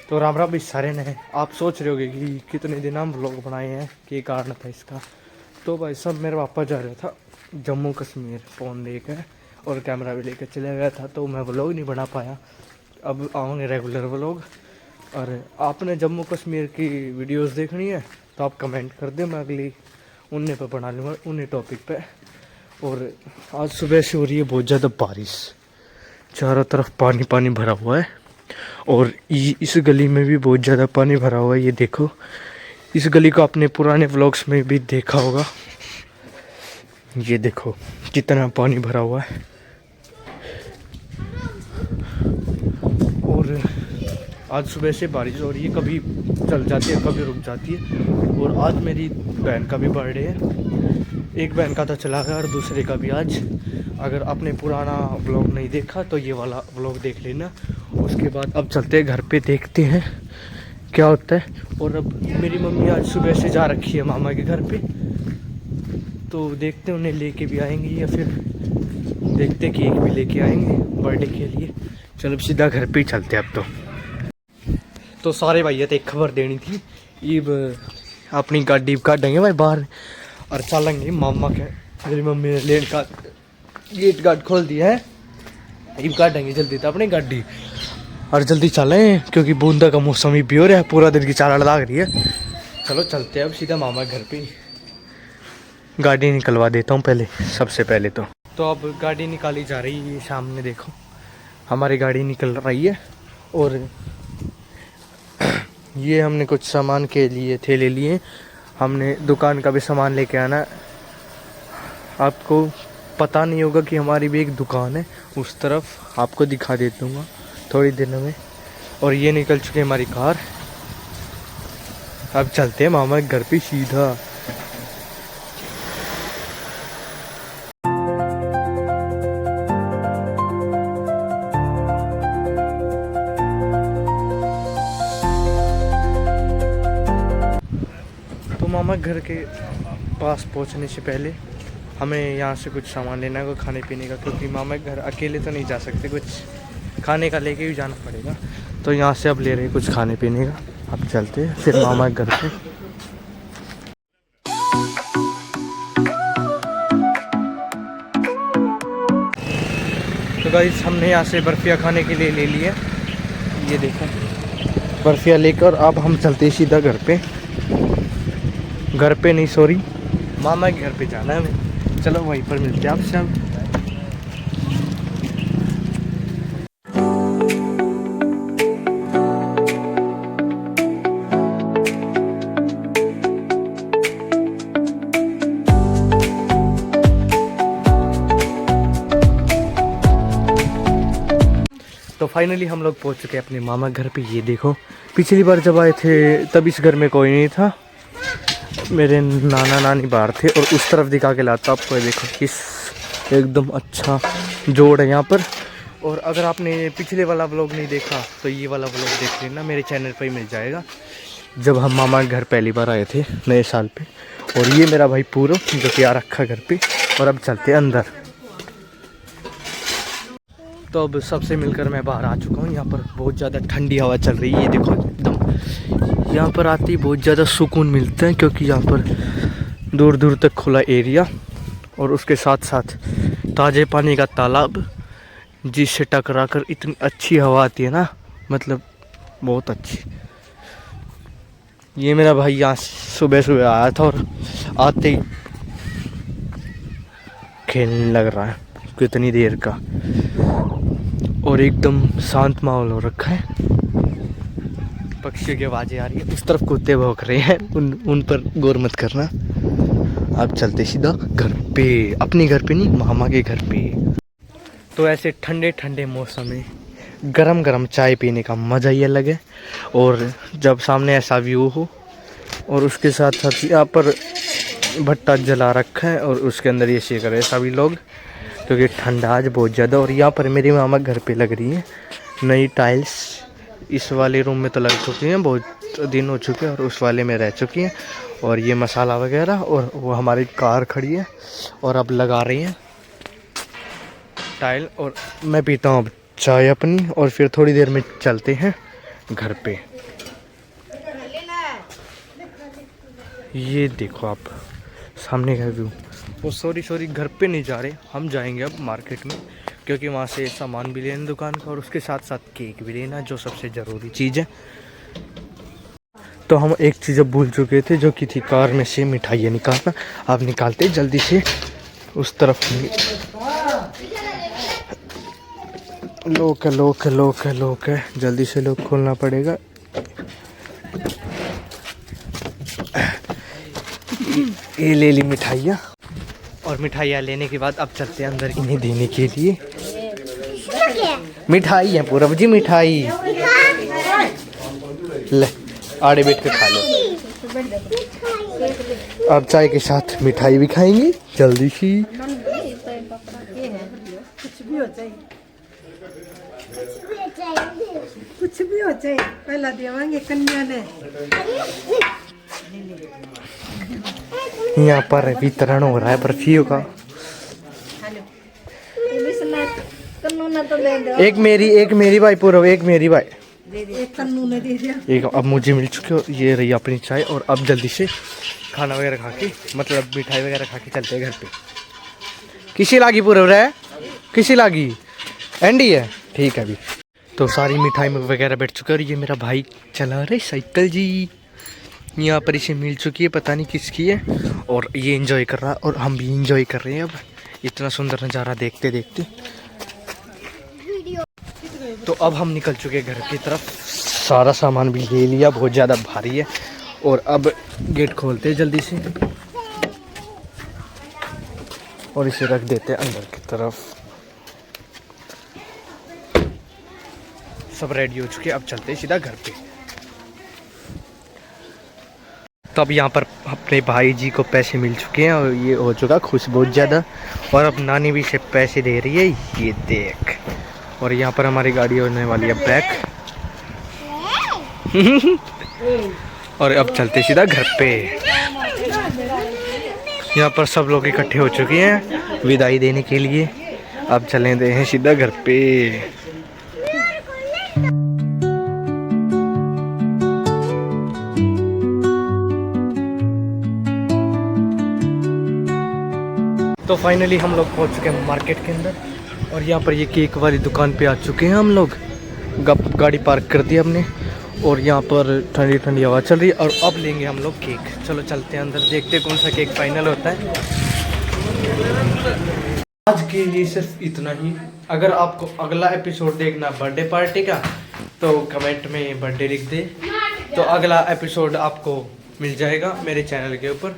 तो राम राम भी सारे ने। आप सोच रहे होगे कि कितने दिन हम व्लॉग बनाए हैं, क्या कारण था इसका। तो भाई साहब मेरे पापा जा रहा था जम्मू कश्मीर फ़ोन लेकर और कैमरा भी लेकर चले गया था, तो मैं व्लॉग नहीं बना पाया। अब आऊँगे रेगुलर व्लॉग। और आपने जम्मू कश्मीर की वीडियोस देखनी है तो आप कमेंट कर दे, मैं अगली उन्हीं पर बना लूँगा, उन्हीं टॉपिक पे। और आज सुबह से हो रही है बहुत ज़्यादा बारिश, चारों तरफ पानी पानी भरा हुआ है। और इस गली में भी बहुत ज़्यादा पानी भरा हुआ है। ये देखो, इस गली को आपने पुराने व्लॉग्स में भी देखा होगा। ये देखो कितना पानी भरा हुआ है। और आज सुबह से बारिश हो रही है, कभी चल जाती है कभी रुक जाती है। और आज मेरी बहन का भी बर्थडे है। एक बहन का तो चला गया और दूसरे का भी आज। अगर आपने पुराना व्लॉग नहीं देखा तो ये वाला व्लॉग देख लेना। उसके बाद अब चलते हैं घर पे, देखते हैं क्या होता है। और अब मेरी मम्मी आज सुबह से जा रखी है मामा के घर पे, तो देखते हैं उन्हें लेके भी आएंगे या फिर देखते कि केक भी लेके आएंगे बर्थडे के लिए। चलो सीधा घर पे ही चलते हैं अब तो सारे भैया तो एक खबर देनी थी। इब अपनी गाड़ी काटेंगे भाई बाहर और चलेंगे मामा के। मेरी मम्मी ने लेट का गेट गार्ड खोल दिया है, इब काटेंगे जल्दी तो अपनी गाड़ी और जल्दी चलें, क्योंकि बूंदा का मौसम ही भी हो रहा है, पूरा दिन की चाल लाग रही है। चलो चलते हैं अब सीधा मामा घर पे। गाड़ी निकलवा देता हूँ पहले, सबसे पहले तो अब गाड़ी निकाली जा रही है। सामने देखो हमारी गाड़ी निकल रही है। और ये हमने कुछ सामान के लिए थैले लिए, हमने दुकान का भी सामान लेके आना। आपको पता नहीं होगा कि हमारी भी एक दुकान है उस तरफ, आपको दिखा देता हूँ थोड़ी दिनों में। और ये निकल चुकी है हमारी कार। अब चलते हैं मामा के घर पे सीधा। तो मामा घर के पास पहुंचने से पहले हमें यहाँ से कुछ सामान लेना होगा खाने पीने का, क्योंकि मामा के घर अकेले तो नहीं जा सकते, कुछ खाने का लेके भी जाना पड़ेगा। तो यहाँ से अब ले रहे हैं कुछ खाने पीने का। अब चलते हैं फिर मामा के घर पे। तो गाइस हमने यहाँ से बर्फिया खाने के लिए ले लिया। ये देखो बर्फिया लेकर अब हम चलते हैं सीधा घर पे। घर पे नहीं सॉरी, मामा के घर पे जाना है हमें। चलो वहीं पर मिलते हैं आपसे अब। तो फाइनली हम लोग पहुंच चुके हैं अपने मामा घर पे। ये देखो पिछली बार जब आए थे तब इस घर में कोई नहीं था, मेरे नाना नानी बाहर थे। और उस तरफ दिखा के लाता आपको, देखो किस एकदम अच्छा जोड़ है यहाँ पर। और अगर आपने पिछले वाला व्लॉग नहीं देखा तो ये वाला व्लॉग देख लेना, मेरे चैनल पर ही मिल जाएगा, जब हम मामा के घर पहली बार आए थे नए साल पे। और ये मेरा भाई पूरब जो कि आ रखा घर पे। और अब चलते हैं अंदर। तो अब सबसे मिलकर मैं बाहर आ चुका हूँ। यहाँ पर बहुत ज़्यादा ठंडी हवा चल रही है। ये देखो एकदम यहाँ पर आते ही बहुत ज़्यादा सुकून मिलता है, क्योंकि यहाँ पर दूर दूर तक खुला एरिया और उसके साथ साथ ताज़े पानी का तालाब, जिससे टकरा कर इतनी अच्छी हवा आती है ना, मतलब बहुत अच्छी। ये मेरा भाई यहाँ सुबह सुबह आया था और आते ही खेलने लग रहा है कितनी देर का। और एकदम शांत माहौल हो रखा है, पक्षियों की आवाज़ें आ रही है। उस तरफ कुत्ते भौंक रहे हैं, उन पर गौर मत करना। अब चलते सीधा घर पे, अपने घर पे नहीं मामा के घर पे। तो ऐसे ठंडे ठंडे मौसम में गरम गरम चाय पीने का मज़ा ही अलग है। और जब सामने ऐसा व्यू हो और उसके साथ साथ यहाँ पर भट्टा जला रखा है और उसके अंदर ये सेक रहे हैं सभी लोग, क्योंकि ठंडा आज बहुत ज़्यादा। और यहाँ पर मेरी मामा घर पे लग रही है नई टाइल्स। इस वाले रूम में तो लग चुकी हैं, बहुत दिन हो चुके हैं, और उस वाले में रह चुकी हैं। और ये मसाला वगैरह, और वो हमारी कार खड़ी है और अब लगा रही हैं टाइल। और मैं पीता हूँ अब चाय अपनी, और फिर थोड़ी देर में चलते हैं घर पे। ये देखो आप सामने का व्यू। वो सॉरी घर पे नहीं जा रहे, हम जाएंगे अब मार्केट में, क्योंकि वहाँ से सामान भी लेना दुकान का और उसके साथ साथ केक भी लेना, जो सबसे ज़रूरी चीज़ है। तो हम एक चीज़ अब भूल चुके थे, जो कि थी कार में से मिठाइयाँ निकालना। आप निकालते जल्दी से उस तरफ। लोक है, जल्दी से लोक खोलना पड़ेगा। ये ले ली मिठाइयाँ, और मिठाइयाँ लेने के बाद अब चलते हैं अंदर इन्हें देने के लिए। मिठाई है पूरब जी, मिठाई ले, आड़े बैठ के खा लो। अब चाय के साथ मिठाई भी खाएंगे जल्दी सी। कुछ भी हो जाए पहला देवांगे कन्या ने। यहाँ पर वितरण हो रहा है बर्फियों का। एक मेरी भाई पूरब, एक मेरी भाई, एक कन्नू ने दे दिया। एक अब मुझे मिल चुके हो। ये रही अपनी चाय, और अब जल्दी से खाना वगैरह खा के, मतलब मिठाई वगैरह खा के चलते हैं घर पे। किसी लागी पूरब रहे, किसी लागी एंडी है, ठीक है अभी। तो सारी मिठाई में वगैरह बैठ चुके और ये मेरा भाई चला रहे साइकिल जी। यहाँ पर इसे मिल चुकी है, पता नहीं किसकी है, और ये एंजॉय कर रहा है और हम भी एंजॉय कर रहे हैं अब इतना सुंदर नज़ारा देखते देखते। तो अब हम निकल चुके घर की तरफ, सारा सामान भी ले लिया, बहुत ज़्यादा भारी है, और अब गेट खोलते हैं जल्दी से और इसे रख देते हैं अंदर की तरफ। सब रेडी हो चुके, अब चलते हैं सीधा घर पे। तो अब यहाँ पर अपने भाई जी को पैसे मिल चुके हैं और ये हो चुका खुश बहुत ज़्यादा, और अब नानी भी से पैसे दे रही है, ये देख। और यहाँ पर हमारी गाड़ी होने वाली है बैक। और अब चलते सीधा घर पे। यहाँ पर सब लोग इकट्ठे हो चुके हैं विदाई देने के लिए, अब चले दे हैं सीधा घर पे। तो फाइनली हम लोग पहुंच चुके हैं मार्केट के अंदर, और यहाँ पर ये केक वाली दुकान पे आ चुके हैं हम लोग। गाड़ी पार्क कर दी हमने, और यहाँ पर ठंडी ठंडी हवा चल रही है, और अब लेंगे हम लोग केक। चलो चलते हैं अंदर, देखते हैं कौन सा केक फाइनल होता है। आज के लिए सिर्फ इतना ही। अगर आपको अगला एपिसोड देखना बर्थडे पार्टी का, तो कमेंट में बर्थडे लिख दे, तो अगला एपिसोड आपको मिल जाएगा मेरे चैनल के ऊपर।